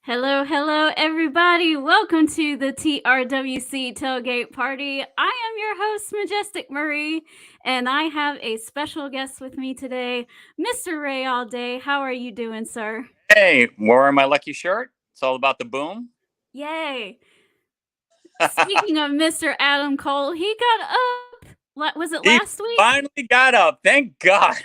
Hello, hello, everybody. Welcome to the TRWC Tailgate Party. I am your host, Majestic Marie, and I have a special guest with me today, Mr. Ray All Day. How are you doing, sir? Hey, wearing my lucky shirt. It's all about the boom. Yay. Speaking of Mr. Adam Cole, he got up. Was it He last week? finally got up. Thank God.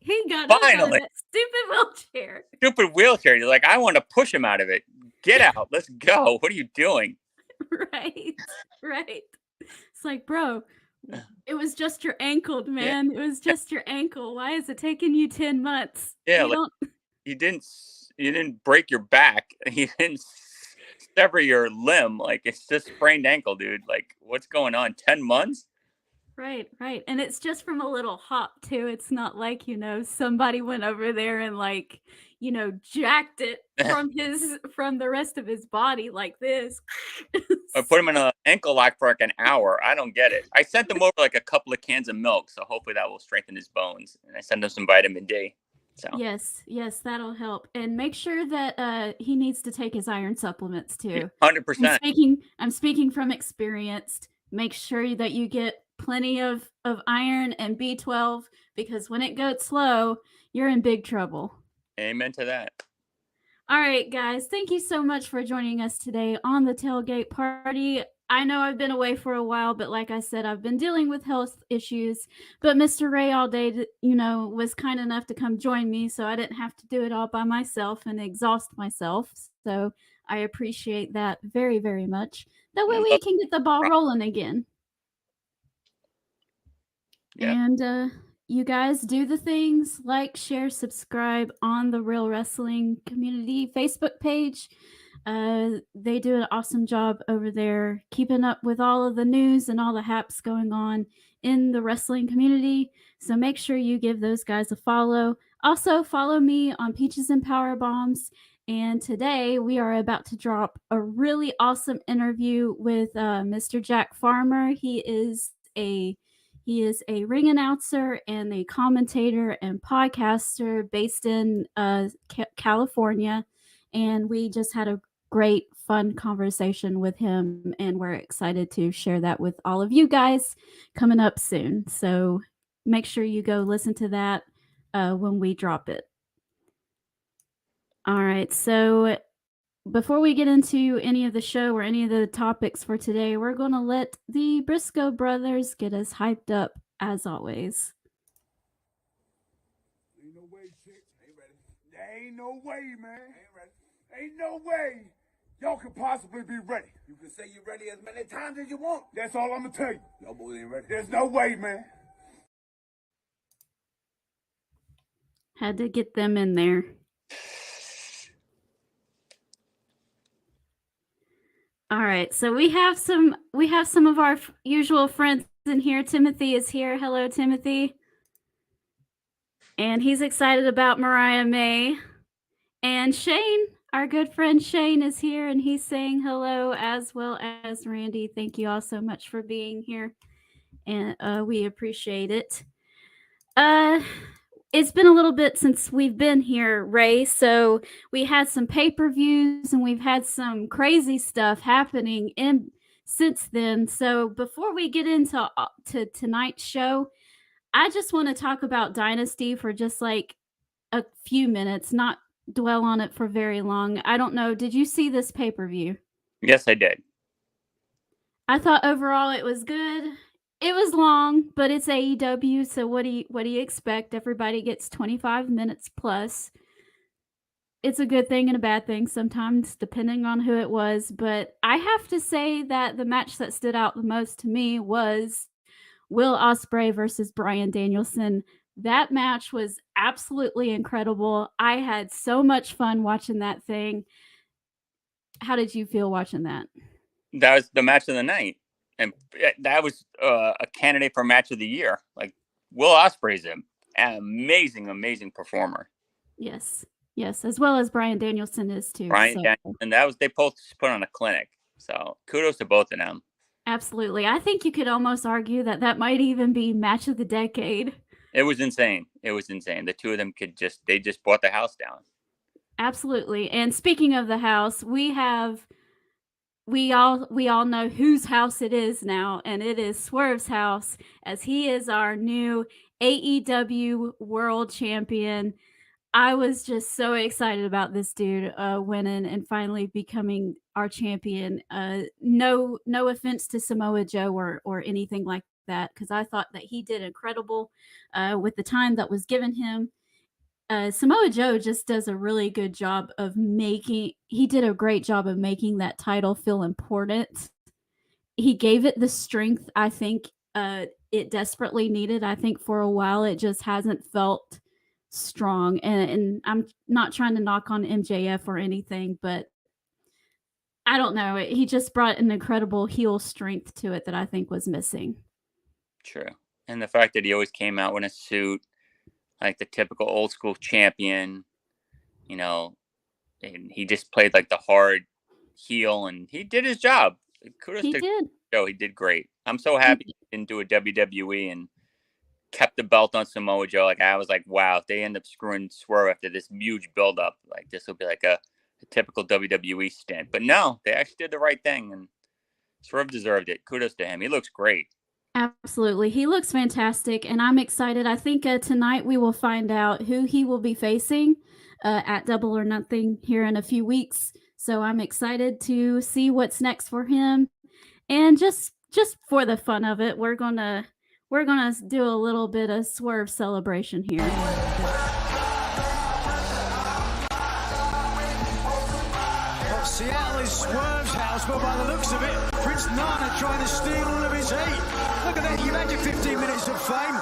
He got up out of Finally. that stupid wheelchair. Stupid wheelchair. You're like, I want to push him out of it. Get out. Let's go. What are you doing? Right. It's like, bro, it was just your ankle, man. It was just your ankle. Why is it taking you 10 months? Yeah, You like don't you didn't break your back. You didn't sever your limb. Like it's just sprained ankle, dude. Like what's going on? 10 months? Right. And it's just from a little hop too. It's not like, somebody went over there and jacked it from the rest of his body like this. I put him in an ankle lock for like an hour. I don't get it. I sent him over like a couple of cans of milk, so hopefully that will strengthen his bones. And I sent him some vitamin D. So Yes, that'll help. And make sure that he needs to take his iron supplements too. 100%. I'm speaking from experience. Make sure that you get plenty of iron and B12 because when it goes slow, you're in big trouble. Amen to that. All right, guys, thank you so much for joining us today on the Tailgate Party. I know I've been away for a while, but like I said, I've been dealing with health issues. But Mr. Ray All Day, was kind enough to come join me, so I didn't have to do it all by myself and exhaust myself. So I appreciate that very, very much. That way we can get the ball rolling again. Yeah. And you guys do the things like, share, subscribe on the Real Wrestling Community Facebook page. They do an awesome job over there keeping up with all of the news and all the haps going on in the wrestling community. So make sure you give those guys a follow. Also, follow me on Peaches and Power Bombs. And today we are about to drop a really awesome interview with Mr. Jack Farmer. He is a ring announcer and a commentator and podcaster based in California. And we just had a great, fun conversation with him. And we're excited to share that with all of you guys coming up soon. So make sure you go listen to that when we drop it. All right. So before we get into any of the show or any of the topics for today, we're going to let the Briscoe brothers get us hyped up as always. Ain't no way, shit. Ain't ready. There ain't no way, man. Ain't ready. Ain't no way y'all could possibly be ready. You can say you're ready as many times as you want. That's all I'm gonna tell you. Y'all boys ain't ready. There's no way, man. Had to get them in there. All right, so we have some of our usual friends in here. Timothy is here. Hello, Timothy. And he's excited about Mariah May. And Shane, our good friend Shane, is here, and he's saying hello, as well as Randy. Thank you all so much for being here, and we appreciate it. It's been a little bit since we've been here, Ray, so we had some pay-per-views and we've had some crazy stuff happening since then. So before we get into tonight's show, I just want to talk about Dynasty for just like a few minutes, not dwell on it for very long. I don't know, did you see this pay-per-view? Yes, I did. I thought overall it was good. It was long, but it's AEW, so what do you expect? Everybody gets 25 minutes plus. It's a good thing and a bad thing sometimes, depending on who it was. But I have to say that the match that stood out the most to me was Will Ospreay versus Bryan Danielson. That match was absolutely incredible. I had so much fun watching that thing. How did you feel watching that? That was the match of the night. And that was a candidate for match of the year. Like Will Ospreay's an amazing performer. Yes, as well as Bryan Danielson is too. And they both put on a clinic. So kudos to both of them. Absolutely. I think you could almost argue that might even be match of the decade. It was insane. The two of them they just brought the house down. Absolutely. And speaking of the house, we all know whose house it is now, and it is Swerve's house, as he is our new AEW World Champion. I was just so excited about this dude winning and finally becoming our champion. No offense to Samoa Joe or anything like that, because I thought that he did incredible with the time that was given him. Samoa Joe just does a really good job of he did a great job of making that title feel important. He gave it the strength I think it desperately needed. I think for a while it just hasn't felt strong. And I'm not trying to knock on MJF or anything, but I don't know. He just brought an incredible heel strength to it that I think was missing. True. And the fact that he always came out in a suit, like the typical old school champion, you know, and he just played like the hard heel, and he did his job. Kudos He to did. Joe. He did great. I'm so happy he didn't do a WWE and kept the belt on Samoa Joe. Like, I was like, wow, if they end up screwing Swerve after this huge build-up, like this will be like a typical WWE stint. But no, they actually did the right thing, and Swerve deserved it. Kudos to him. He looks great. Absolutely. He looks fantastic, and I'm excited. I think tonight we will find out who he will be facing at Double or Nothing here in a few weeks. So I'm excited to see what's next for him. And just for the fun of it, we're gonna do a little bit of Swerve celebration here. Well, Seattle is Swerve's house, but by the looks of it, Prince Nana trying to steal all of his heat. Look at that, you've had your 15 minutes of fame.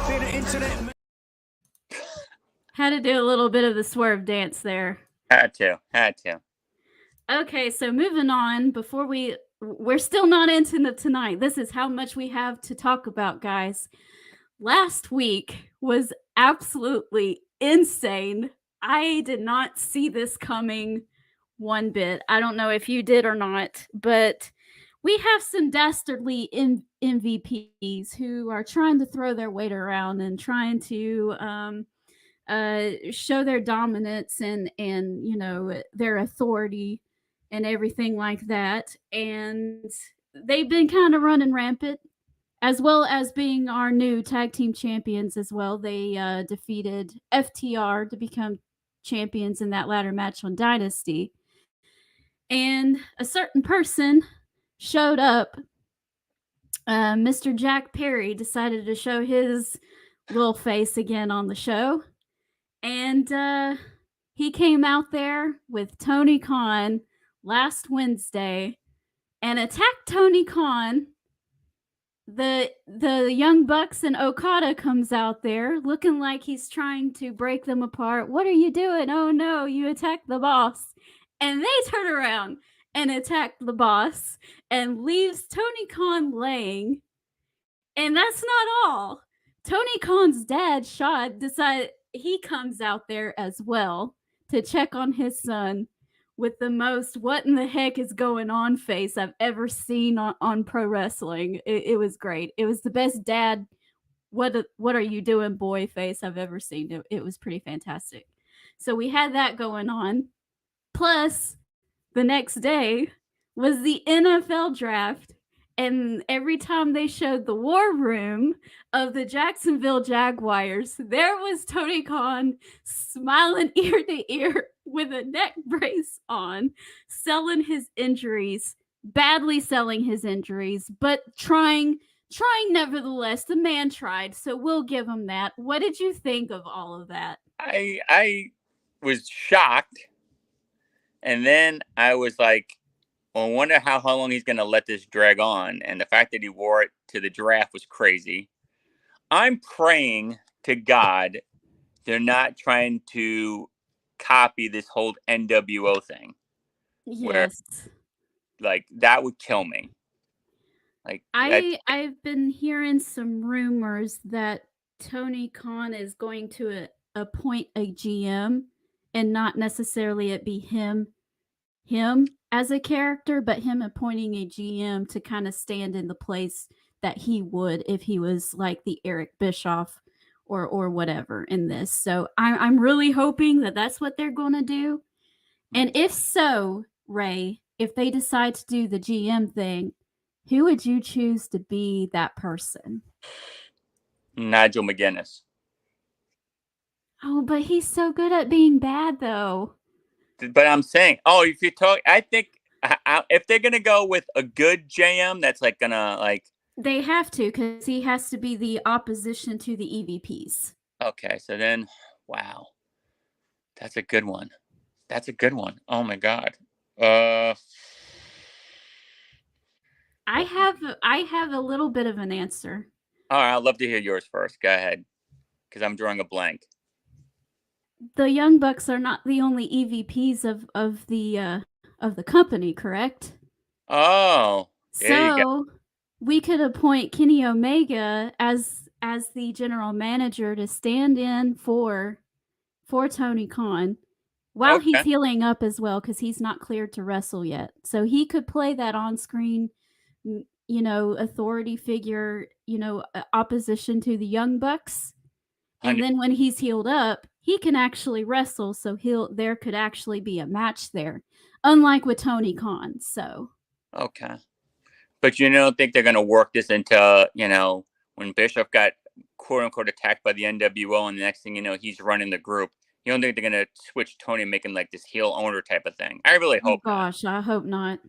Being an internet... Had to do a little bit of the Swerve dance there. Had to. Okay, so moving on, before we're still not into tonight. This is how much we have to talk about, guys. Last week was absolutely insane. I did not see this coming one bit. I don't know if you did or not, but we have some dastardly MVPs who are trying to throw their weight around and trying to show their dominance and their authority and everything like that. And they've been kind of running rampant, as well as being our new tag team champions as well. They defeated FTR to become champions in that ladder match on Dynasty. And a certain person showed up. Mr. Jack Perry decided to show his little face again on the show. And he came out there with Tony Khan last Wednesday and attacked Tony Khan. The Young Bucks and Okada comes out there looking like he's trying to break them apart. What are you doing? Oh no, you attacked the boss. And they turn around and attack the boss and leaves Tony Khan laying. And that's not all. Tony Khan's dad, Shad, decided he comes out there as well to check on his son with the most what in the heck is going on face I've ever seen on pro wrestling. It was great. It was the best dad, what are you doing, boy face I've ever seen. It was pretty fantastic. So we had that going on. Plus, the next day was the NFL draft. And every time they showed the war room of the Jacksonville Jaguars, there was Tony Khan smiling ear to ear with a neck brace on, selling his injuries, badly selling his injuries, but trying nevertheless. The man tried, so we'll give him that. What did you think of all of that? I was shocked, and then I was like, I wonder how long he's going to let this drag on. And the fact that he wore it to the draft was crazy. I'm praying to God they're not trying to copy this whole NWO thing. Yes. Where, like, that would kill me. Like, I've been hearing some rumors that Tony Khan is going to appoint a GM and not necessarily it be him as a character, but him appointing a GM to kind of stand in the place that he would if he was like the Eric Bischoff or whatever in this. So I'm really hoping that that's what they're going to do. And if so, Ray, if they decide to do the GM thing, who would you choose to be that person? Nigel McGuinness. Oh, but he's so good at being bad, though. But I'm saying, if you talk, I think if they're gonna go with a good JM, that's like gonna like. They have to, because he has to be the opposition to the EVPs. Okay, so then, wow, that's a good one. That's a good one. Oh my God. I have a little bit of an answer. All right, I'd love to hear yours first. Go ahead, because I'm drawing a blank. The Young Bucks are not the only EVPs of the company, correct? Oh, there you go. We could appoint Kenny Omega as the general manager to stand in for Tony Khan while he's healing up as well, because he's not cleared to wrestle yet. So he could play that on-screen, authority figure, opposition to the Young Bucks. And then when he's healed up, he can actually wrestle. So there could actually be a match there, unlike with Tony Khan. So okay, but you don't think they're going to work this into when Bischoff got quote unquote attacked by the NWO, and the next thing you know, he's running the group. You don't think they're going to switch Tony and make him like this heel owner type of thing? I really hope. Oh gosh, I hope not.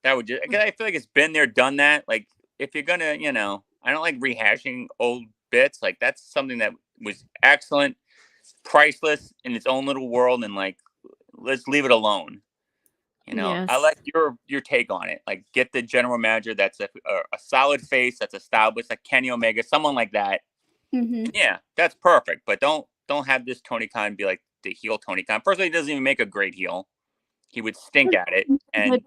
That would just, because I feel like it's been there, done that. Like if you're gonna, I don't like rehashing old bits. Like that's something that was excellent, priceless in its own little world, and like let's leave it alone. Yes. I like your take on it. Like get the general manager that's a solid face that's established, like Kenny Omega, someone like that. Mm-hmm. Yeah, that's perfect. But don't have this Tony Khan be like the heel Tony Khan. Personally, he doesn't even make a great heel. He would stink at it, and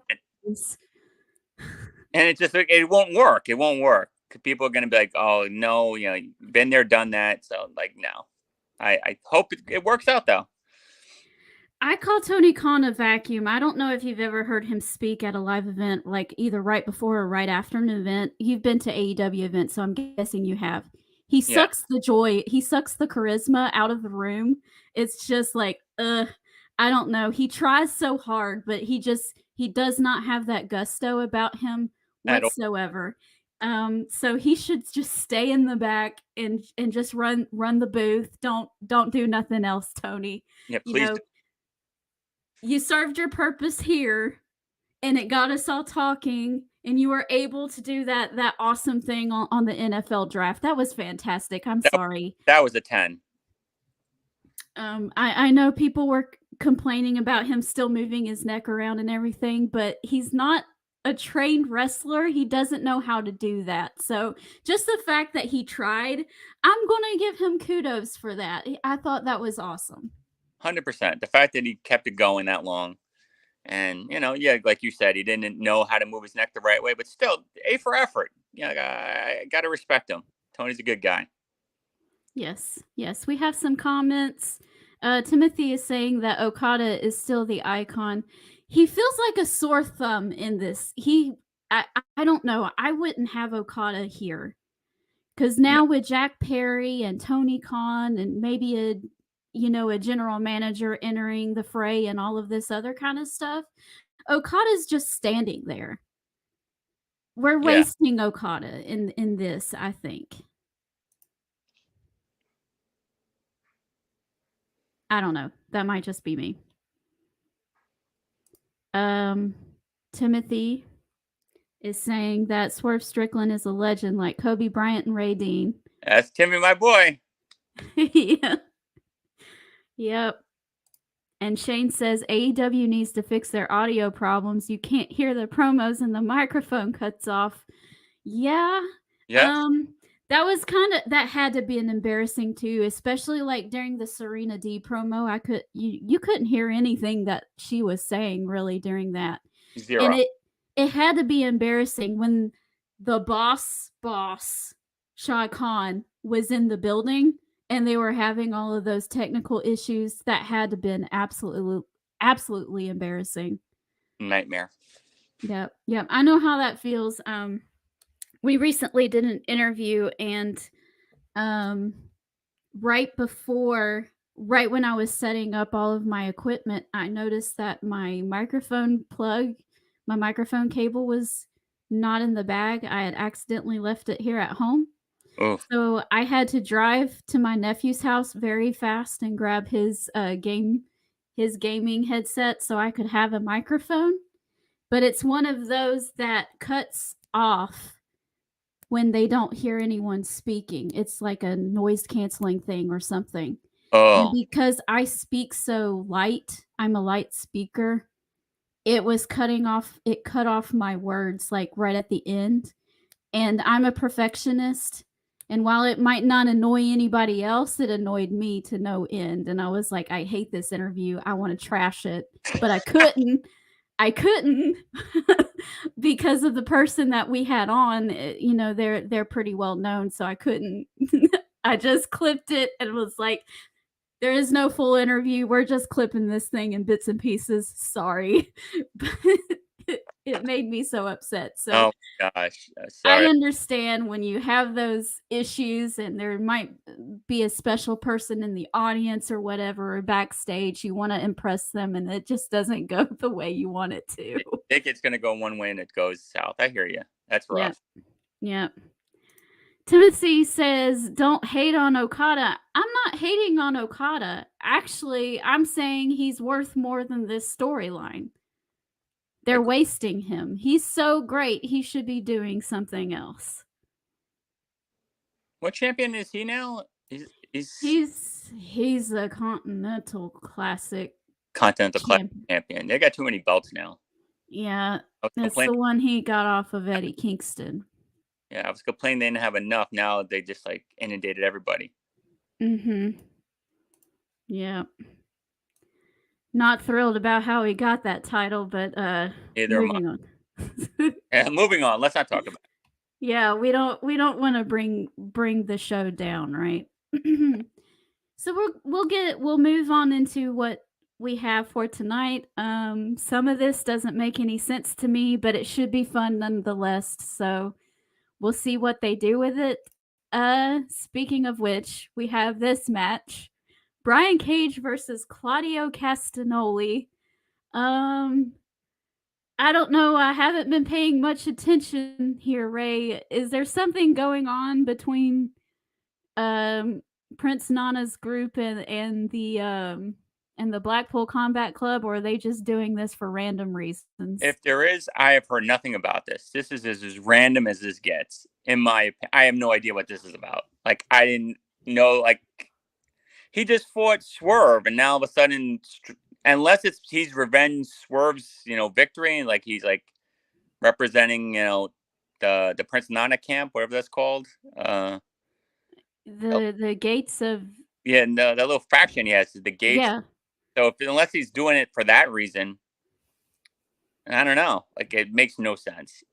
it just it won't work. It won't work. People are gonna be like, oh no, been there, done that. So like no, I hope it works out though. I call Tony Khan a vacuum. I don't know if you've ever heard him speak at a live event, like either right before or right after an event. You've been to AEW events, so I'm guessing you have. He sucks the joy. He sucks the charisma out of the room. It's just like, I don't know. He tries so hard, but he does not have that gusto about him whatsoever. So he should just stay in the back and just run the booth. Don't do nothing else, Tony. Yeah, please. You served your purpose here, and it got us all talking, and you were able to do that awesome thing on the NFL draft. That was fantastic. I'm sorry. That was a 10. I know people were complaining about him still moving his neck around and everything, but he's not a trained wrestler. He doesn't know how to do that. So just the fact that he tried, I'm going to give him kudos for that. I thought that was awesome. 100%. The fact that he kept it going that long, and like you said, he didn't know how to move his neck the right way, but still, A for effort. I got to respect him. Tony's a good guy. Yes. We have some comments. Timothy is saying that Okada is still the icon. He feels like a sore thumb in this. I don't know. I wouldn't have Okada here, because now with Jack Perry and Tony Khan and maybe a general manager entering the fray and all of this other kind of stuff, Okada's just standing there. We're wasting Okada in this, I think. I don't know. That might just be me. Timothy is saying that Swerve Strickland is a legend like Kobe Bryant and Ray Dean. That's Timmy, my boy. Yeah. Yep. And Shane says AEW needs to fix their audio problems. You can't hear the promos and the microphone cuts off. Yeah. That was that had to be an embarrassing too, especially like during the Serena D promo. You couldn't hear anything that she was saying really during that. Zero. And it had to be embarrassing when the boss Shah Khan was in the building and they were having all of those technical issues. That had to have been absolutely embarrassing. Nightmare. Yep. I know how that feels. We recently did an interview, and right when I was setting up all of my equipment, I noticed that my microphone cable was not in the bag. I had accidentally left it here at home. Oof. So I had to drive to my nephew's house very fast and grab his gaming headset so I could have a microphone. But it's one of those that cuts off when they don't hear anyone speaking. It's like a noise canceling thing or something. And Oh, because I speak so light, I'm a light speaker, it cut off my words like right at the end. And I'm a perfectionist. And while it might not annoy anybody else, it annoyed me to no end. And I was like, I hate this interview. I want to trash it. But I couldn't. I couldn't because of the person that we had on. You know, they're pretty well known, so I couldn't. I just clipped it and was like, there is no full interview. We're just clipping this thing in bits and pieces. Sorry. But it made me so upset. So oh my gosh. I Sorry. understand when you have those issues and there might be a special person in the audience or whatever, or backstage, you want to impress them and it just doesn't go the way you want it to. I think it's going to go one way and it goes south. I hear you. That's rough. Yeah. Timothy says, don't hate on Okada. I'm not hating on Okada. Actually, I'm saying he's worth more than this storyline. They're wasting him. He's so great. He should be doing something else. What champion is he now? He's a Continental Classic champion. They got too many belts now. Yeah, that's the one he got off of Eddie Kingston. Yeah, I was complaining they didn't have enough. Now they just like inundated everybody. Yeah. Not thrilled about how he got that title, but moving on. Yeah, moving on. Let's not talk about it. Yeah, we don't want to bring the show down, right? So we'll move on into what we have for tonight. Some of this doesn't make any sense to me, but it should be fun nonetheless. So we'll see what they do with it. Speaking of which, we have this match. Brian Cage versus Claudio Castagnoli. I don't know. I haven't been paying much attention here, Ray. Is there something going on between Prince Nana's group and the Blackpool Combat Club, or are they just doing this for random reasons? If there is, I have heard nothing about this. This is as random as this gets. In my opinion, I have no idea what this is about. Like, I didn't know, like, he just fought Swerve, and now all of a sudden, unless he's revenge Swerve's, victory, and like he's like representing, the Prince Nana camp, whatever that's called. The gates of that little faction he has, the gates. Yeah. So unless he's doing it for that reason, I don't know. Like, it makes no sense.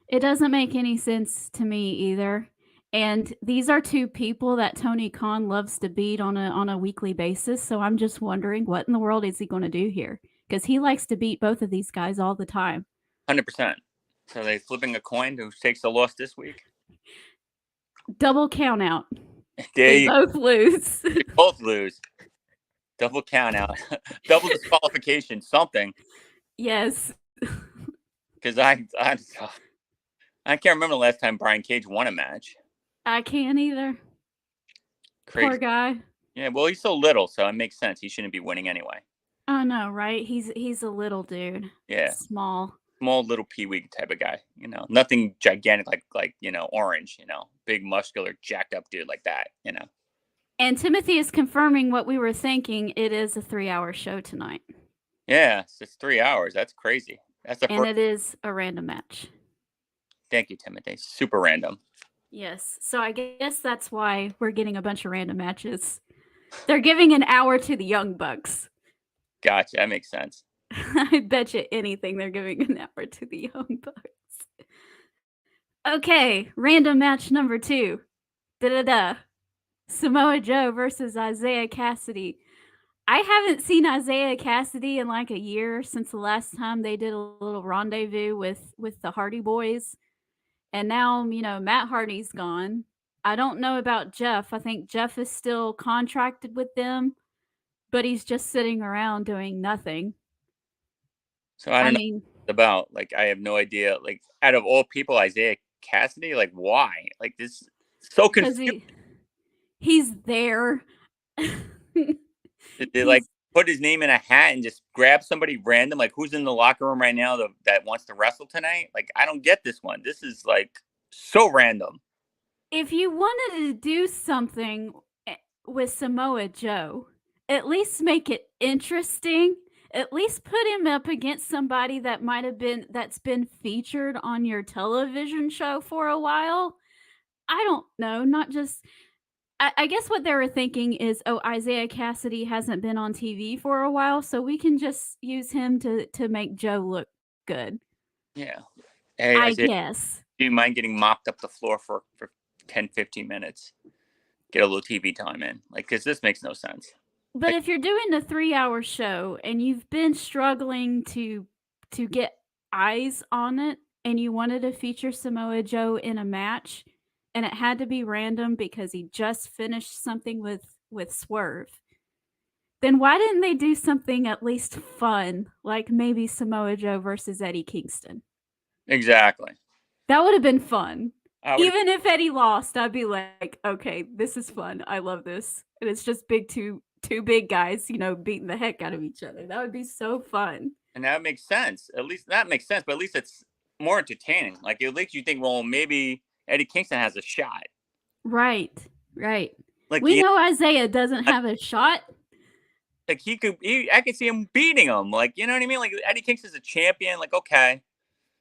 It doesn't make any sense to me either. And these are two people that Tony Khan loves to beat on a weekly basis. So I'm just wondering, what in the world is he going to do here? Because he likes to beat both of these guys all the time. 100%. So they flipping a coin who takes the loss this week? Double count out. They both lose. They both lose. Double count out. Double disqualification. Something. Yes. Because I can't remember the last time Brian Cage won a match. I can't either. Crazy. Poor guy. Yeah, well, he's so little, so it makes sense. He shouldn't be winning anyway. I know, right? He's a little dude. Yeah. Small little peewee type of guy. Nothing gigantic like Orange. Big muscular jacked up dude like that. And Timothy is confirming what we were thinking. It is a 3-hour show tonight. Yeah, it's 3 hours. That's crazy. And it is a random match. Thank you, Timothy. Super random. Yes. So I guess that's why we're getting a bunch of random matches. They're giving an hour to the Young Bucks. Gotcha. That makes sense. I bet you anything they're giving an hour to the Young Bucks. Okay. Random match number 2. Samoa Joe versus Isaiah Cassidy. I haven't seen Isaiah Cassidy in like a year since the last time they did a little rendezvous with the Hardy Boys. And now, Matt Hardy's gone. I don't know about Jeff. I think Jeff is still contracted with them, but he's just sitting around doing nothing. So I don't know mean, what it's about. Like, I have no idea. Like, out of all people, Isaiah Cassidy, like, why? Like, this so because confusing. he's there. Did they like put his name in a hat and just grab somebody random? Like, who's in the locker room right now that wants to wrestle tonight? Like, I don't get this one. This is like so random. If you wanted to do something with Samoa Joe, at least make it interesting. At least put him up against somebody that's been featured on your television show for a while. I don't know, not just I guess what they were thinking is, oh, Isaiah Cassidy hasn't been on TV for a while, so we can just use him to make Joe look good. Yeah. Hey, I Isaiah, guess. do you mind getting mopped up the floor for 10, 15 minutes? Get a little TV time in. Like, because this makes no sense. But if you're doing a 3-hour show and you've been struggling to get eyes on it and you wanted to feature Samoa Joe in a match and it had to be random because he just finished something with Swerve, then why didn't they do something at least fun, like maybe Samoa Joe versus Eddie Kingston? Exactly. That would have been fun. Even if Eddie lost, I'd be like, okay, this is fun. I love this. And it's just two big guys, beating the heck out of each other. That would be so fun. And that makes sense. At least that makes sense, but at least it's more entertaining. Like, at least you think, well, maybe Eddie Kingston has a shot. Right. Like, we know Isaiah doesn't have a shot. Like, I could see him beating him. Like, you know what I mean? Like, Eddie Kingston's a champion. Like, okay,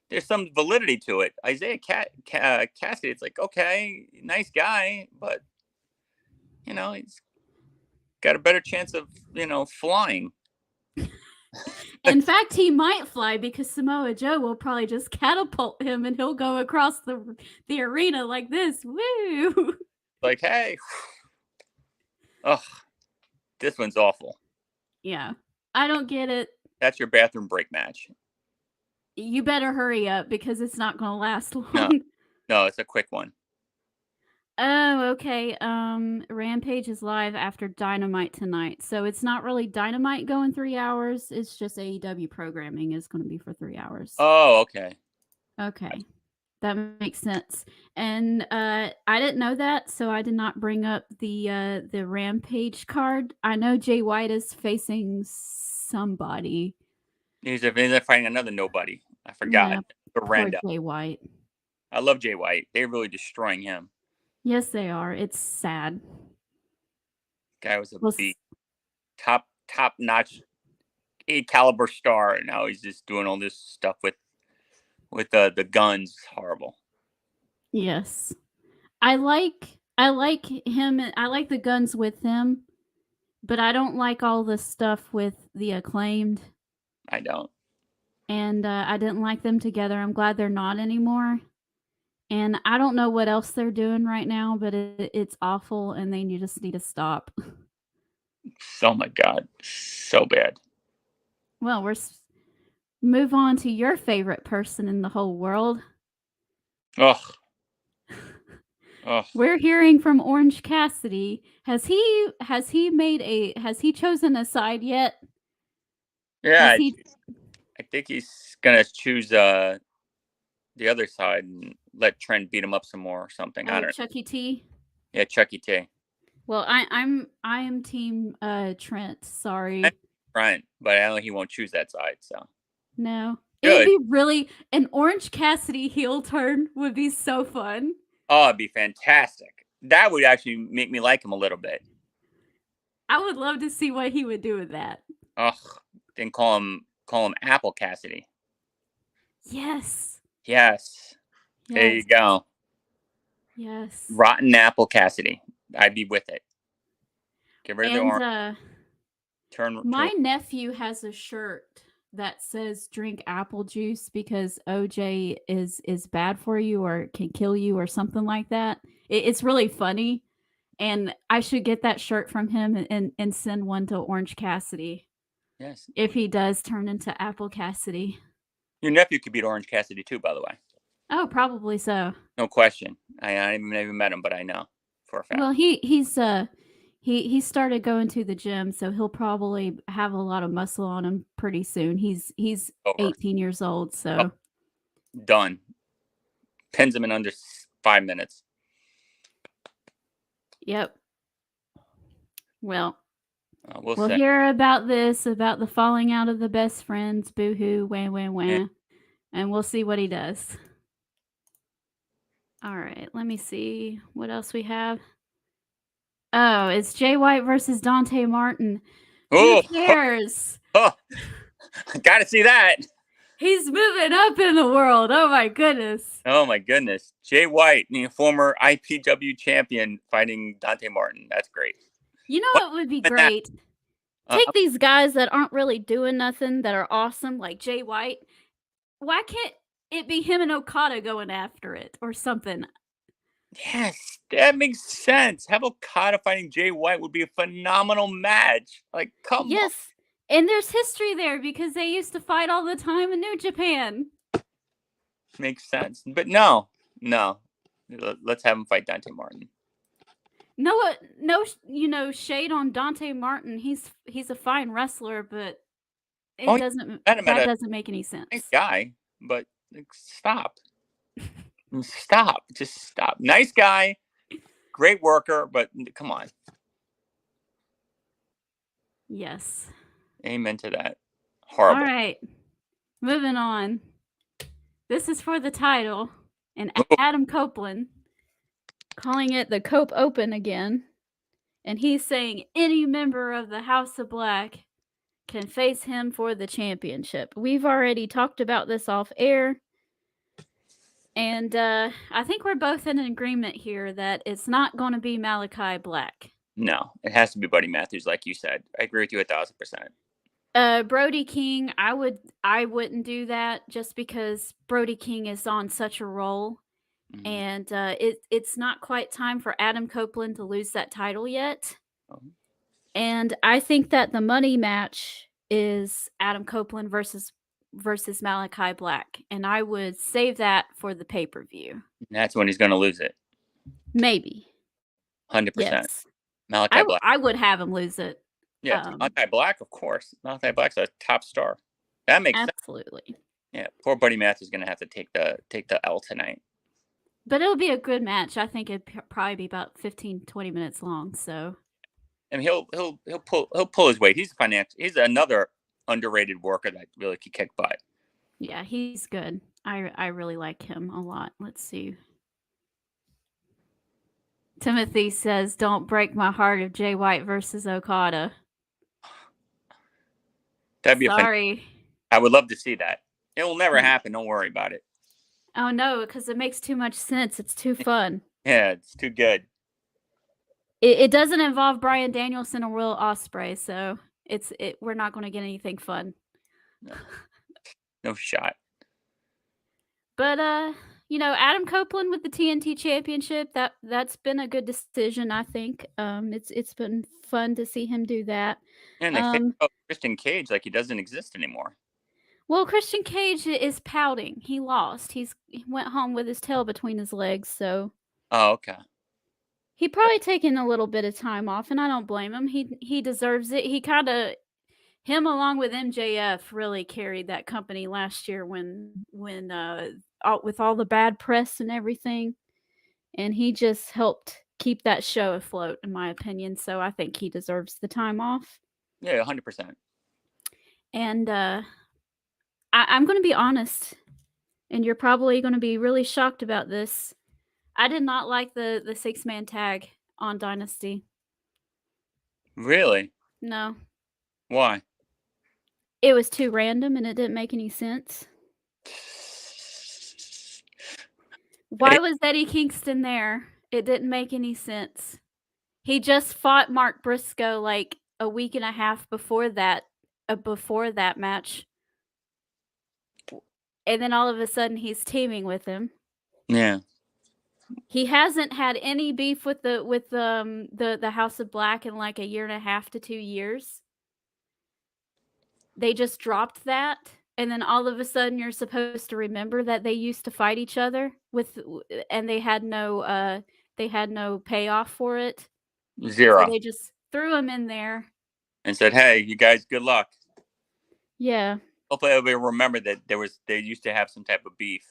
there's some validity to it. Isaiah Cassidy, it's like, okay, nice guy, but he's got a better chance of flying. In fact, he might fly because Samoa Joe will probably just catapult him and he'll go across the arena like this. Woo! Like, hey, oh, this one's awful. Yeah, I don't get it. That's your bathroom break match. You better hurry up because it's not going to last long. No, it's a quick one. Oh, okay. Rampage is live after Dynamite tonight. So it's not really Dynamite going 3 hours. It's just AEW programming is going to be for 3 hours. Oh, okay. Okay. That makes sense. And I didn't know that, so I did not bring up the Rampage card. I know Jay White is facing somebody. He's fighting another nobody. I forgot. Yeah, poor Jay White. I love Jay White. They're really destroying him. Yes, they are. It's sad. Guy was a top notch A caliber star, and now he's just doing all this stuff with the guns. It's horrible. Yes, I like him. I like the guns with him, but I don't like all the stuff with the Acclaimed. I don't. And I didn't like them together. I'm glad they're not anymore. And I don't know what else they're doing right now, but it's awful, and they just need to stop. Oh my God, so bad. Well, move on to your favorite person in the whole world. Ugh. We're hearing from Orange Cassidy. Has he chosen a side yet? Yeah, I think he's gonna choose the other side and let Trent beat him up some more or something. I don't know. Chucky T. Yeah, Chucky T. Well, I am team Trent. Sorry, Trent, but I know he won't choose that side. So no, good. It'd be really an Orange Cassidy heel turn would be so fun. Oh, it'd be fantastic. That would actually make me like him a little bit. I would love to see what he would do with that. Ugh, then call him Apple Cassidy. Yes. There you go. Yes. Rotten Apple Cassidy. I'd be with it. Get rid of the orange. My nephew has a shirt that says "Drink apple juice because OJ is bad for you or can kill you" or something like that. It's really funny, and I should get that shirt from him and send one to Orange Cassidy. Yes. If he does turn into Apple Cassidy. Your nephew could beat Orange Cassidy too, by the way. Oh, probably so. No question. I haven't even met him, but I know. for a fact. Well, he started going to the gym, so he'll probably have a lot of muscle on him pretty soon. He's Over. 18 years old, so Done. Pins him in under 5 minutes. Yep. Well, we'll see. Hear about the falling out of the best friends, boo-hoo, wah, and we'll see what he does. All right, let me see what else we have. Oh, it's Jay White versus Dante Martin. Who cares? Oh, gotta see that. He's moving up in the world. Oh my goodness. Oh my goodness. Jay White, former IPW champion, fighting Dante Martin. That's great. You know what would be great? Take these guys that aren't really doing nothing, that are awesome, like Jay White. Why can't it be him and Okada going after it or something? Yes, that makes sense. Have Okada fighting Jay White would be a phenomenal match. Like, come on. Yes, and there's history there because they used to fight all the time in New Japan. Makes sense. But no. Let's have him fight Dante Martin. No, shade on Dante Martin. He's a fine wrestler, but that doesn't make any sense. Nice guy, but stop. Stop. Just stop. Nice guy, great worker, but come on. Yes. Amen to that. Horrible. All right. Moving on. This is for the title, and Adam Copeland calling it the Cope Open again. And he's saying any member of the House of Black can face him for the championship. We've already talked about this off air. And I think we're both in agreement here that it's not going to be Malachi Black. No, it has to be Buddy Matthews, like you said. I agree with you 1,000%. Brody King, I wouldn't do that just because Brody King is on such a roll. Mm-hmm. And it's not quite time for Adam Copeland to lose that title yet. Oh. And I think that the money match is Adam Copeland versus Malachi Black, and I would save that for the pay-per-view. That's when he's going to lose it. Maybe. 100%. Yes. Malachi Black. I would have him lose it. Yeah, Malachi Black, of course. Malachi Black's a top star. That makes sense. Absolutely. Yeah, poor Buddy Matthews is going to have to take the L tonight. But it'll be a good match. I think it'd probably be about 15-20 minutes long. So. I mean, he'll pull his weight. He's another underrated worker that really can kick butt. Yeah, he's good. I really like him a lot. Let's see. Timothy says, "Don't break my heart of Jay White versus Okada." That'd be sorry. I would love to see that. It will never happen. Don't worry about it. Oh no, because it makes too much sense. It's too fun. Yeah, it's too good. It doesn't involve Bryan Danielson or Will Ospreay, so we're not going to get anything fun. No shot. But Adam Copeland with the TNT Championship, that's been a good decision, I think. It's been fun to see him do that. And they think about Christian Cage like he doesn't exist anymore. Well, Christian Cage is pouting. He lost. He went home with his tail between his legs, so. Oh, okay. He probably taken a little bit of time off, and I don't blame him. He deserves it. Him along with MJF really carried that company last year when with all the bad press and everything, and he just helped keep that show afloat, in my opinion. So I think he deserves the time off. Yeah, 100%. And I'm going to be honest, and you're probably going to be really shocked about this. I did not like the 6-man tag on Dynasty. Really? No. Why? It was too random and it didn't make any sense. Why was Eddie Kingston there? It didn't make any sense. He just fought Mark Briscoe like a week and a half before that match. And then all of a sudden he's teaming with him. Yeah. He hasn't had any beef with the House of Black in like a year and a half to 2 years. They just dropped that, and then all of a sudden you're supposed to remember that they used to fight each other and they had no they had no payoff for it. Zero. So they just threw him in there and said, "Hey, you guys, good luck." Yeah. Hopefully, everybody remember that they used to have some type of beef.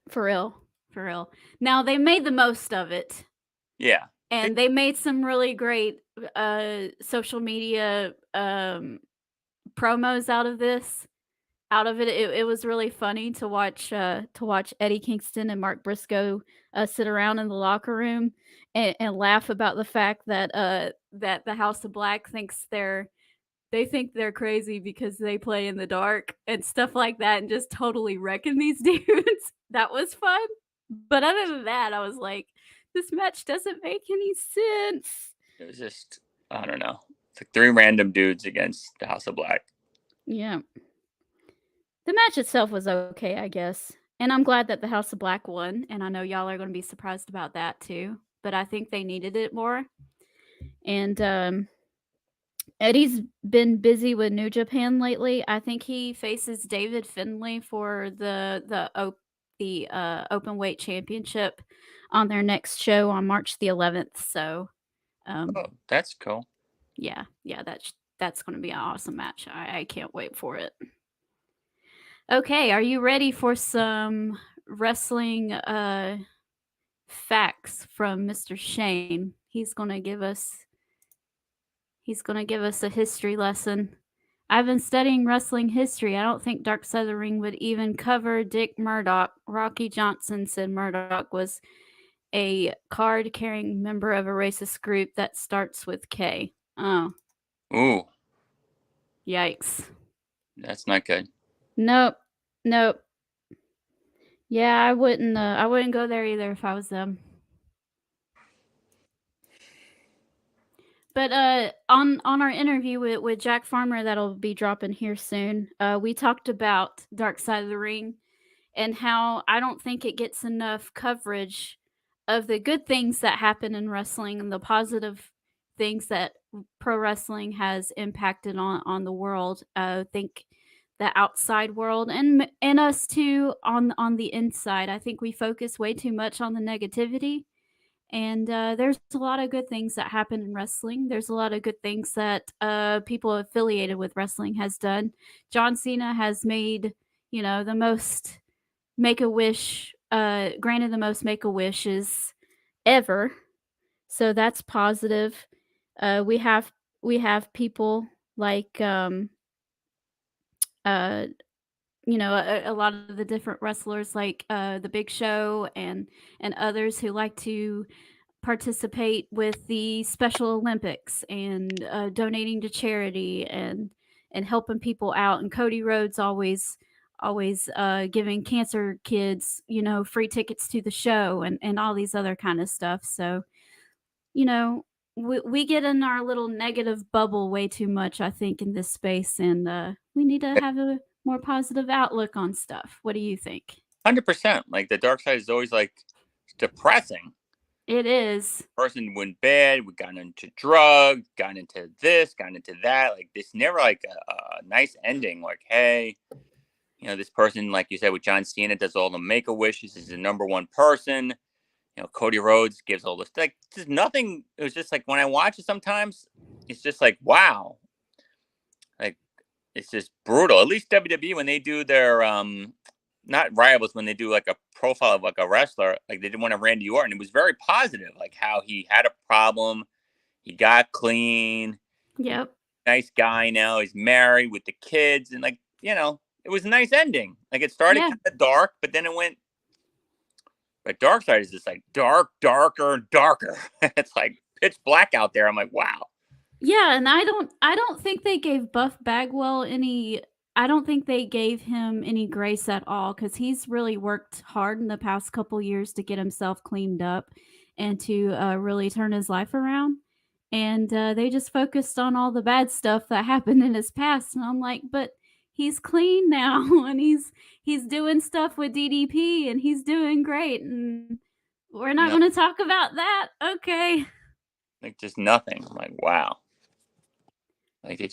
For real. For real. Now they made the most of it. Yeah. And they made some really great social media promos out of this. It was really funny to watch Eddie Kingston and Mark Briscoe sit around in the locker room and laugh about the fact that that the House of Black they think they're crazy because they play in the dark and stuff like that, and just totally wrecking these dudes. That was fun. But other than that, I was like, this match doesn't make any sense. It was just, I don't know. It's like 3 random dudes against the House of Black. Yeah. The match itself was okay, I guess. And I'm glad that the House of Black won, and I know y'all are going to be surprised about that too, but I think they needed it more. And Eddie's been busy with New Japan lately. I think he faces David Finlay for the open weight championship on their next show on March the 11th. So, Oh, that's cool. Yeah, that's going to be an awesome match. I can't wait for it. Okay, are you ready for some wrestling facts from Mr. Shane? He's going to give us a history lesson. I've been studying wrestling history. I don't think Dark Side of the Ring would even cover Dick Murdoch. Rocky Johnson said Murdoch was a card-carrying member of a racist group that starts with K. Oh. Ooh. Yikes. That's not good. Nope. Yeah, I wouldn't go there either if I was them. But on our interview with Jack Farmer that'll be dropping here soon, we talked about Dark Side of the Ring and how I don't think it gets enough coverage of the good things that happen in wrestling and the positive things that pro wrestling has impacted on the world. I think the outside world and us too on the inside. I think we focus way too much on the negativity. And there's a lot of good things that happen in wrestling. There's a lot of good things that people affiliated with wrestling has done. John Cena has made, the most Make-A-Wish, granted the most Make-A-Wishes ever. So that's positive. We have people like a lot of the different wrestlers like the Big Show and others who like to participate with the Special Olympics and donating to charity and helping people out. And Cody Rhodes always giving cancer kids free tickets to the show and all these other kind of stuff. So we get in our little negative bubble way too much, I think, in this space, and we need to have a more positive outlook on stuff. What do you think? 100%. Like, the dark side is always like depressing. It is. Person went bad. We got into drugs, got into this, got into that. Like, this never like a nice ending. Like, hey, this person, like you said, with John Cena, does all the Make-A-Wishes. Is the number 1 person. Cody Rhodes gives all this. Like, just nothing. It was just like when I watch it, sometimes it's just like, wow. Like, it's just brutal. At least WWE, when they do their not rivals, when they do like a profile of like a wrestler, like they did one of Randy Orton, it was very positive, like how he had a problem, he got clean. Yep. Nice guy now, he's married with the kids, and like, it was a nice ending. Like, it started kind of dark, but then it went. But Dark Side is just like darker. It's like pitch black out there. I'm like, wow. Yeah, and I don't think they gave Buff Bagwell any. I don't think they gave him any grace at all, because he's really worked hard in the past couple years to get himself cleaned up and to really turn his life around. And they just focused on all the bad stuff that happened in his past. And I'm like, but he's clean now, and he's doing stuff with DDP, and he's doing great. And we're not going to talk about that. Okay. Like, just nothing. I'm like, wow. Like, it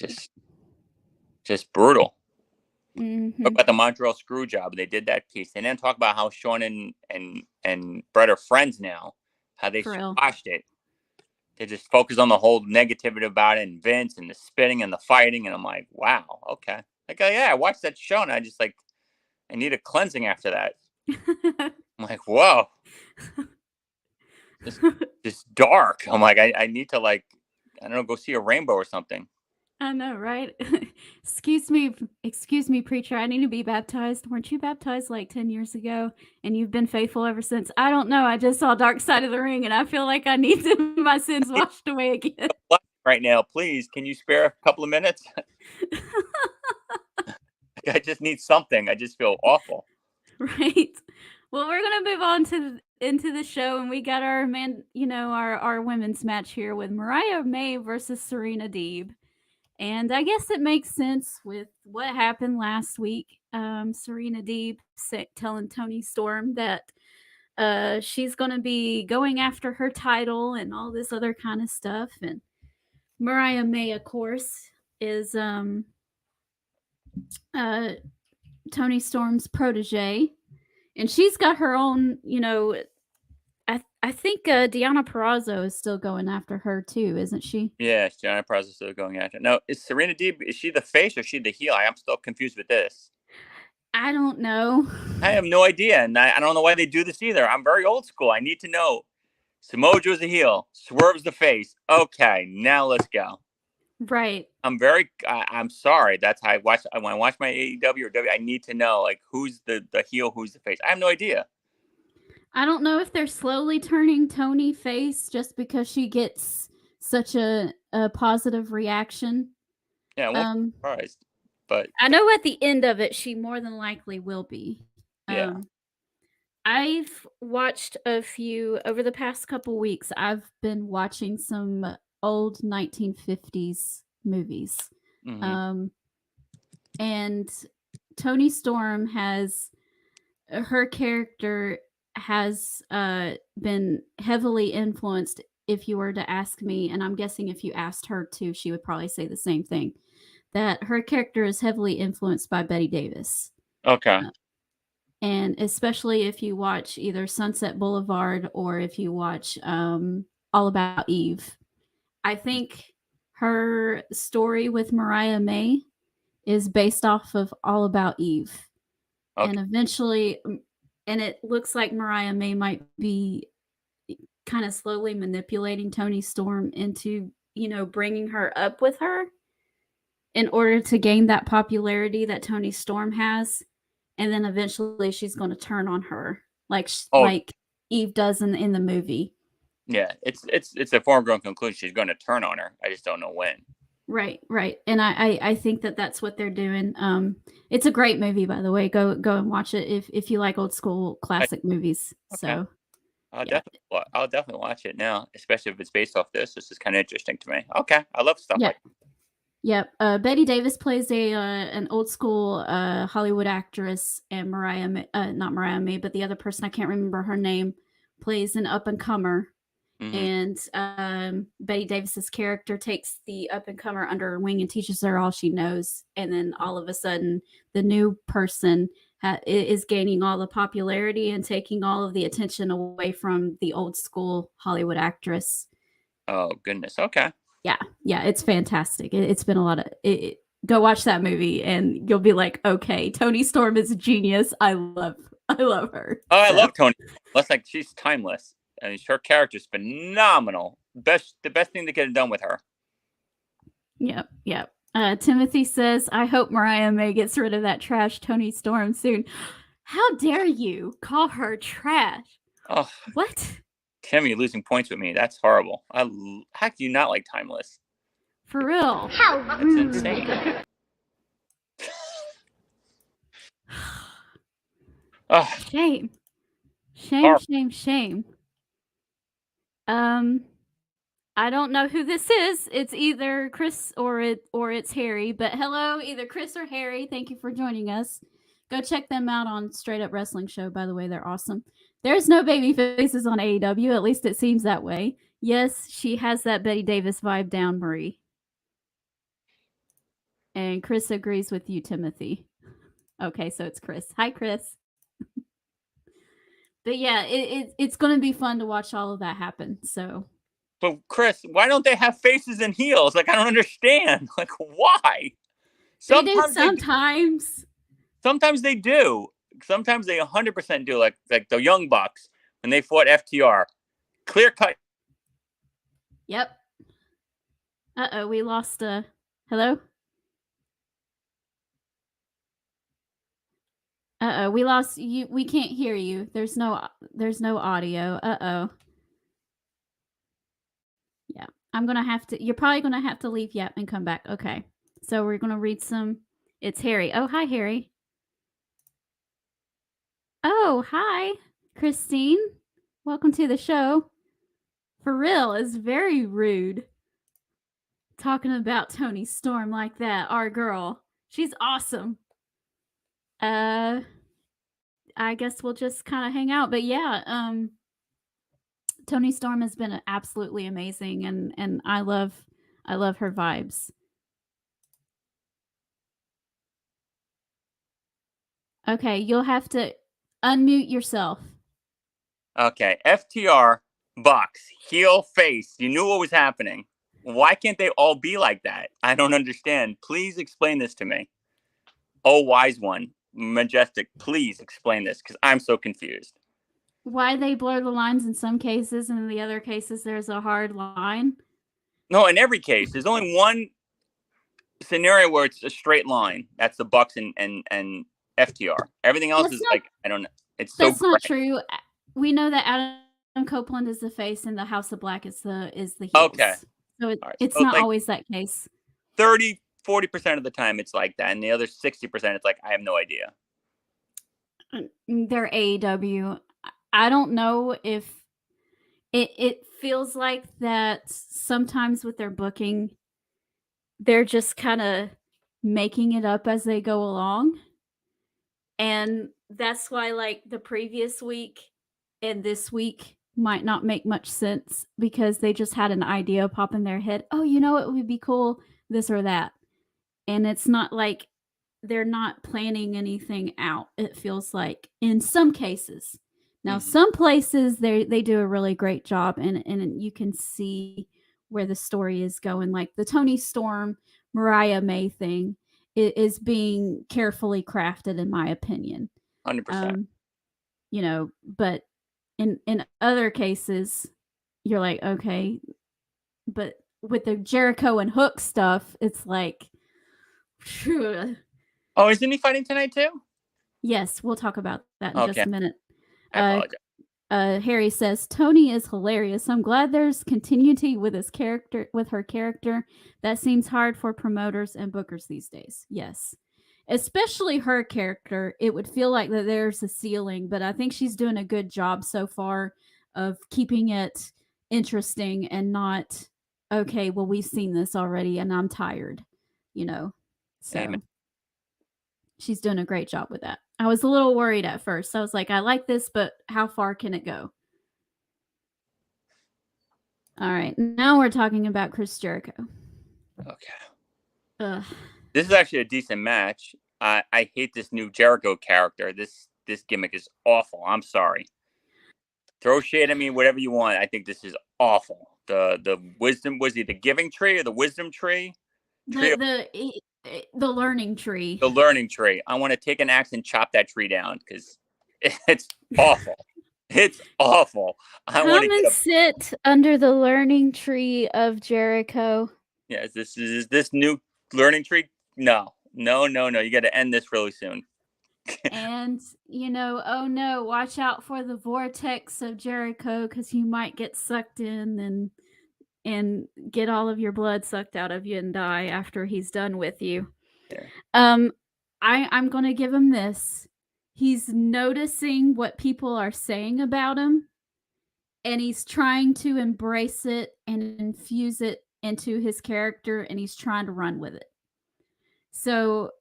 just brutal. Mm-hmm. Talk about the Montreal Screwjob. They did that piece. They didn't talk about how Sean and Brett are friends now. how they For real. squashed it. They just focused on the whole negativity about it and Vince and the spitting and the fighting. And I'm like, wow, okay. Like, yeah, I watched that show and I just like, I need a cleansing after that. I'm like, whoa. Just dark. I'm like, I need to like, I don't know, go see a rainbow or something. I know, right? Excuse me, preacher. I need to be baptized. Weren't you baptized like 10 years ago and you've been faithful ever since? I don't know. I just saw Dark Side of the Ring and I feel like I need my sins washed away again. Right now, please, can you spare a couple of minutes? I just need something. I just feel awful. Right. Well, we're gonna move on into the show, and we got our our women's match here with Mariah May versus Serena Deeb. And I guess it makes sense with what happened last week. Serena Deeb telling Toni Storm that she's going to be going after her title and all this other kind of stuff. And Mariah May, of course, is Toni Storm's protege. And she's got her own, I think Deonna Purrazzo is still going after her too, isn't she? Yeah, Deonna Purrazzo is still going after. No, is Serena Deeb, is she the face or is she the heel? I'm still confused with this. I don't know. I have no idea, and I don't know why they do this either. I'm very old school. I need to know. Samoa Joe's the heel. Swerve's the face. Okay, now let's go. Right. I'm sorry. That's how I watch. When I watch my AEW or W, I need to know like who's the heel, who's the face. I have no idea. I don't know if they're slowly turning Toni face just because she gets such a positive reaction. Yeah, I'm surprised. But I know at the end of it, she more than likely will be. Yeah. I've watched a few over the past couple weeks. I've been watching some old 1950s movies. Mm-hmm. And Toni Storm her character has been heavily influenced, if you were to ask me, and I'm guessing if you asked her too, she would probably say the same thing, that her character is heavily influenced by Bette Davis. Okay. And especially if you watch either Sunset Boulevard or if you watch All About Eve. I think her story with Mariah May is based off of All About Eve. Okay. And eventually, and it looks like Mariah May might be kind of slowly manipulating Toni Storm into, bringing her up with her in order to gain that popularity that Toni Storm has. And then eventually she's going to turn on her like Eve does in the movie. Yeah, it's a foregone conclusion. She's going to turn on her. I just don't know when. Right. And I think that's what they're doing. It's a great movie, by the way. Go and watch it if you like old school classic movies. Okay. So I'll definitely watch it now, especially if it's based off this. This is kind of interesting to me. Okay, I love stuff like that. Yep. Bette Davis plays an old school Hollywood actress, and not Mariah May, but the other person, I can't remember her name, plays an up and comer. Mm-hmm. And Bette Davis's character takes the up and comer under her wing and teaches her all she knows. And then all of a sudden, the new person is gaining all the popularity and taking all of the attention away from the old school Hollywood actress. Oh, goodness. Okay. Yeah, it's fantastic. It's been a lot of go watch that movie and you'll be like, okay, Toni Storm is a genius. I love her. Oh, I love Toni. That's like she's timeless. I mean, her character's phenomenal. The best thing to get it done with her. Yep. Timothy says, I hope Mariah May gets rid of that trash Toni Storm soon. How dare you call her trash? Oh, what? Tim, you're losing points with me. That's horrible. How do you not like Timeless? For real. How rude. That's insane. Oh. Shame. I don't know who this is. It's either Chris or it's Harry. But hello, either Chris or Harry. Thank you for joining us. Go check them out on Straight Up Wrestling Show. By the way, they're awesome. There's no baby faces on AEW. At least it seems that way. Yes, she has that Bette Davis vibe down, Marie. And Chris agrees with you, Timothy. Okay, so it's Chris. Hi, Chris. But yeah, it's going to be fun to watch all of that happen. So, but Chris, why don't they have faces and heels? Like, I don't understand. Like, why? They do sometimes. Sometimes they do. Sometimes they 100% do. Like the Young Bucks when they fought FTR, clear cut. Yep. We lost. Hello. We lost you. We can't hear you. There's no audio. Yeah. You're probably gonna have to leave. Yep, and come back. Okay. So we're gonna read some. It's Harry. Oh, hi, Harry. Oh, hi, Christine. Welcome to the show. For real, it's very rude talking about Toni Storm like that. Our girl. She's awesome. I guess we'll just kind of hang out. But yeah, Toni Storm has been absolutely amazing, and I love her vibes. Okay, you'll have to unmute yourself. Okay, FTR, Bucks, heel, face. You knew what was happening. Why can't they all be like that? I don't understand. Please explain this to me. Oh, wise one, Majestic, please explain this because I'm so confused. Why they blur the lines in some cases, and in the other cases there's a hard line? No, in every case, there's only one scenario where it's a straight line. That's the Bucks and FTR. Everything else is like, I don't know. It's so. That's not true. We know that Adam Copeland is the face, and the House of Black is the heels. Okay. So it's not like always that case. 30-40% of the time it's like that, and the other 60% it's like I have no idea. They're AEW. I don't know if it feels like that sometimes with their booking, they're just kind of making it up as they go along. And that's why like the previous week and this week might not make much sense because they just had an idea pop in their head. Oh, you know, it would be cool, this or that. And it's not like they're not planning anything out. It feels like in some cases. Now, some places they do a really great job, and you can see where the story is going. Like the Toni Storm, Mariah May thing is being carefully crafted, in my opinion. 100%. You know, but in other cases, you're like, okay, but with the Jericho and Hook stuff, it's like, phew. Oh, isn't he fighting tonight too? Yes, we'll talk about that in just a minute. I apologize. Harry says Toni is hilarious. I'm glad there's continuity with her character. That seems hard for promoters and bookers these days. Yes, especially her character. It would feel like that there's a ceiling, but I think she's doing a good job so far of keeping it interesting and not okay. Well, we've seen this already, and I'm tired. You know, so. Amen. She's doing a great job with that. I was a little worried at first. I was like, I like this, but how far can it go? All right. Now we're talking about Chris Jericho. Okay. This is actually a decent match. I hate this new Jericho character. This gimmick is awful. I'm sorry. Throw shade at me, whatever you want. I think this is awful. The wisdom, was he the giving tree or the wisdom tree? The learning tree. The learning tree. I want to take an axe and chop that tree down because it's awful. It's awful. Come and sit under the learning tree of Jericho. Yeah, is this new learning tree? No. You got to end this really soon. And, you know, oh no, watch out for the vortex of Jericho because you might get sucked in and get all of your blood sucked out of you and die after he's done with you. Yeah. I'm going to give him this. He's noticing what people are saying about him, and he's trying to embrace it and infuse it into his character, and he's trying to run with it. So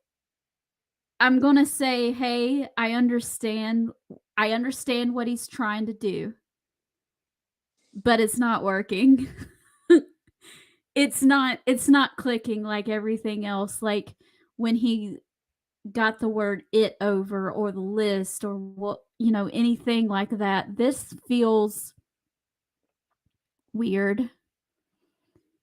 I'm going to say, hey, I understand what he's trying to do, but it's not working. It's not clicking like everything else. Like when he got the word "it" over, or the list, or anything like that. This feels weird.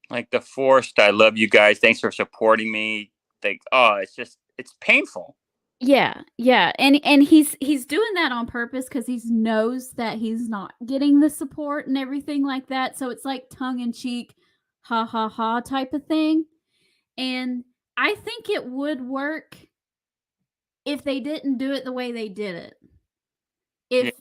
Like the forced, I love you guys. Thanks for supporting me. It's painful. Yeah, and he's doing that on purpose because he knows that he's not getting the support and everything like that. So it's like tongue in cheek, ha ha ha type of thing. And I think it would work if they didn't do it the way they did it.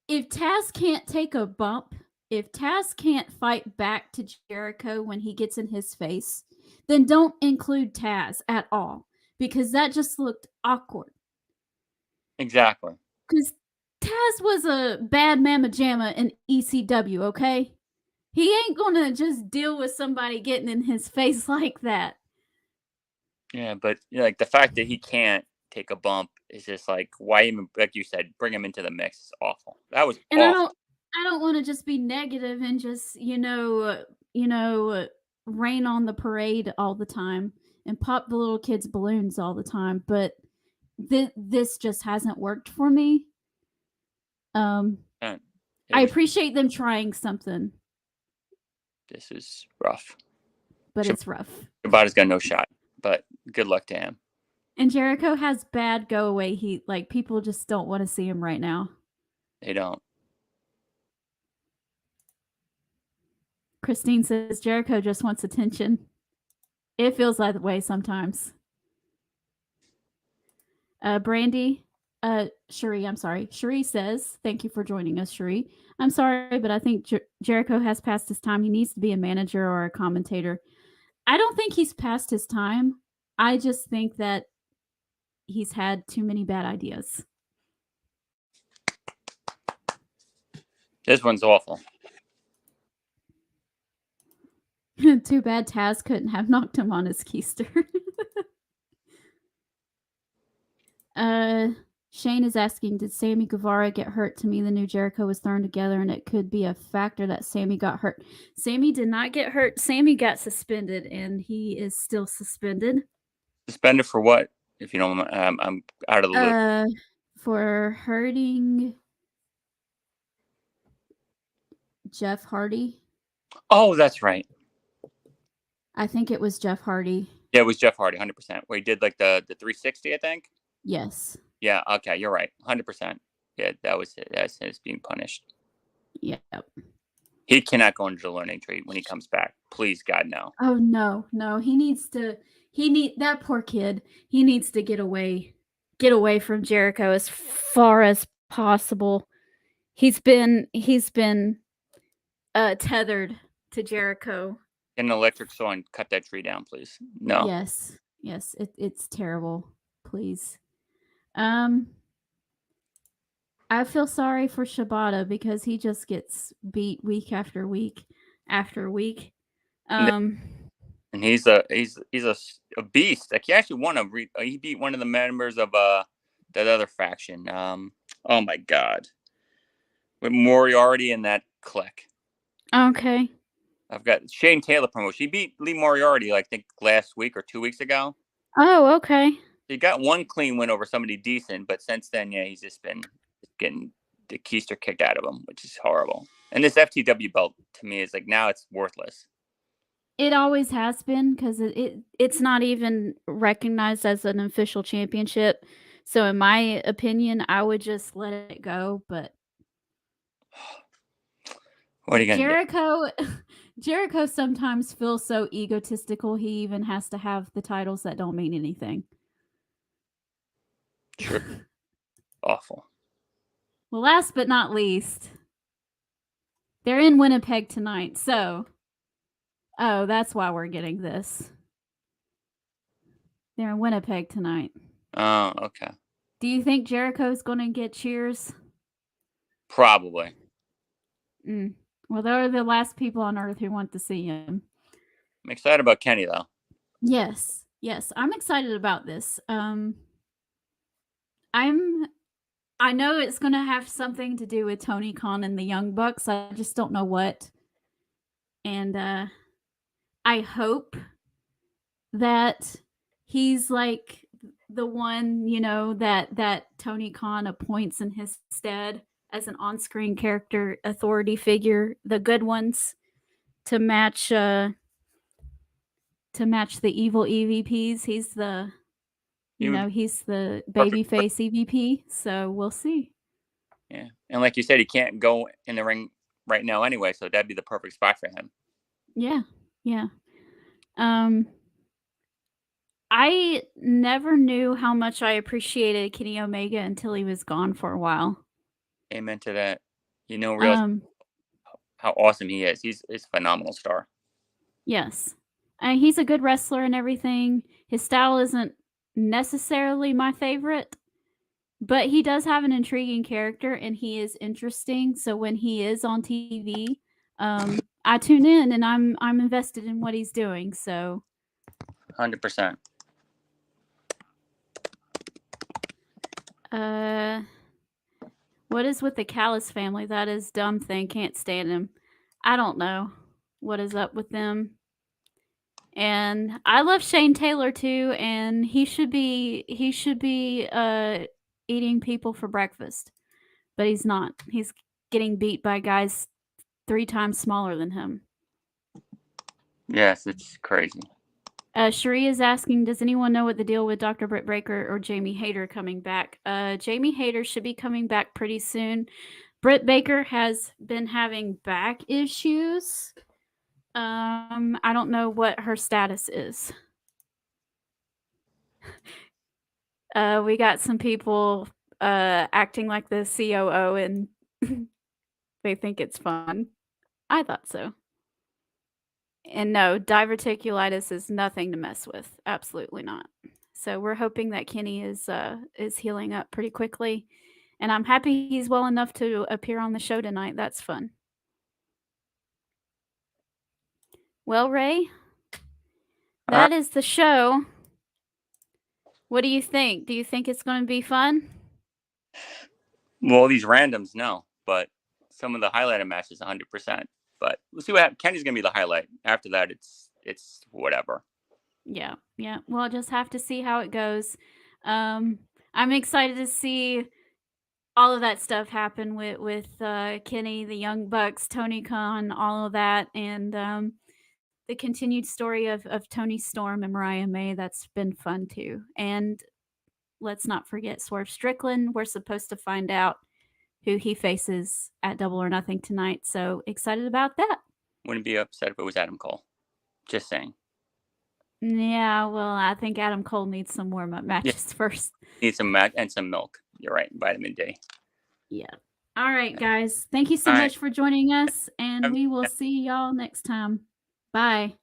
If Taz can't take a bump, if Taz can't fight back to Jericho when he gets in his face, then don't include Taz at all, because that just looked awkward. Exactly. Because Taz was a bad mamma jamma in ECW, okay? He ain't gonna just deal with somebody getting in his face like that. Yeah, but like the fact that he can't take a bump is just like, why even, like you said, bring him into the mix is awful. That was And awful. I don't want to just be negative and just rain on the parade all the time and pop the little kids' balloons all the time, but this just hasn't worked for me. I appreciate them trying something. This is rough. But it's rough. Shibata's got no shot, but good luck to him. And Jericho has bad go away heat. Like, people just don't want to see him right now. They don't. Christine says Jericho just wants attention. It feels that way sometimes. Brandy, Cherie, I'm sorry. Cherie says, thank you for joining us, Cherie. I'm sorry, but I think Jericho has passed his time. He needs to be a manager or a commentator. I don't think he's past his time. I just think that he's had too many bad ideas. This one's awful. Too bad Taz couldn't have knocked him on his keister. Shane is asking, did Sammy Guevara get hurt? To me, the new Jericho was thrown together, and it could be a factor that Sammy got hurt. Sammy did not get hurt. Sammy got suspended, and he is still suspended. Suspended for what? If you don't, I'm out of the loop. For hurting Jeff Hardy. Oh, that's right. I think it was Jeff Hardy. Yeah, it was Jeff Hardy, 100%. Where he did like the 360, I think. Yes. Yeah. Okay, you're right, 100%. Yeah, that was it. That's his being punished. Yep. He cannot go into the learning tree when he comes back. Please, God, no. Oh no. He needs to. That poor kid. He needs to get away from Jericho as far as possible. He's been tethered to Jericho. Get an electric saw and cut that tree down, please. No. Yes. It's terrible. Please. I feel sorry for Shibata because he just gets beat week after week after week. And he's a beast. Like he actually won he beat one of the members of that other faction. Oh my God, with Moriarty and that clique. Okay. I've got Shane Taylor promotion. He beat Lee Moriarty, I think, last week or 2 weeks ago. Oh, okay. He got one clean win over somebody decent, but since then, yeah, he's just been getting the keister kicked out of him, which is horrible. And this FTW belt, to me, is like, now it's worthless. It always has been, because it's not even recognized as an official championship. So in my opinion, I would just let it go. But what are you going to do? Jericho sometimes feels so egotistical, he even has to have the titles that don't mean anything. Sure. Awful. Well, last but not least, they're in Winnipeg tonight, so... Oh, that's why we're getting this. They're in Winnipeg tonight. Oh, okay. Do you think Jericho's going to get cheers? Probably. Well, they're the last people on earth who want to see him. I'm excited about Kenny, though. Yes, I'm excited about this. I know it's going to have something to do with Tony Khan and the Young Bucks. I just don't know what. And I hope that he's like the one, you know, that Tony Khan appoints in his stead as an on-screen character authority figure, the good ones, to match the evil EVPs. He's the he's the babyface EVP, so we'll see. Yeah. And like you said, he can't go in the ring right now anyway, so that'd be the perfect spot for him. Yeah. Yeah. I never knew how much I appreciated Kenny Omega until he was gone for a while. Amen to that. You know, realize how awesome he is. He's a phenomenal star. Yes. He's a good wrestler and everything. His style isn't necessarily my favorite, but he does have an intriguing character and he is interesting. So when he is on TV, I tune in and I'm invested in what he's doing. So 100%. What is with the Callis family? That is dumb thing. Can't stand him. I don't know what is up with them. And I love Shane Taylor too, and he should be eating people for breakfast. But he's not. He's getting beat by guys 3 times smaller than him. Yes, it's crazy. Cherie is asking, does anyone know what the deal with Dr. Britt Baker or Jamie Hayter coming back? Jamie Hayter should be coming back pretty soon. Britt Baker has been having back issues. I don't know what her status is. We got some people acting like the COO and they think it's fun. I thought so. And no, diverticulitis is nothing to mess with. Absolutely not. So we're hoping that Kenny is healing up pretty quickly. And I'm happy he's well enough to appear on the show tonight. That's fun. Well, Ray, that is the show. What do you think? Do you think it's going to be fun? Well, these randoms, no. But some of the highlighted matches, 100%. But we'll see what happens. Kenny's going to be the highlight. After that, it's whatever. Yeah. We'll just have to see how it goes. I'm excited to see all of that stuff happen with Kenny, the Young Bucks, Tony Khan, all of that, and the continued story of Tony Storm and Mariah May. That's been fun too. And let's not forget Swerve Strickland. We're supposed to find out who he faces at Double or Nothing tonight. So excited about that. Wouldn't be upset if it was Adam Cole. Just saying. Yeah, well, I think Adam Cole needs some more matches first. Needs some match and some milk. You're right. Vitamin D. Yeah. All right, guys. Thank you so much for joining us, and we will see y'all next time. Bye.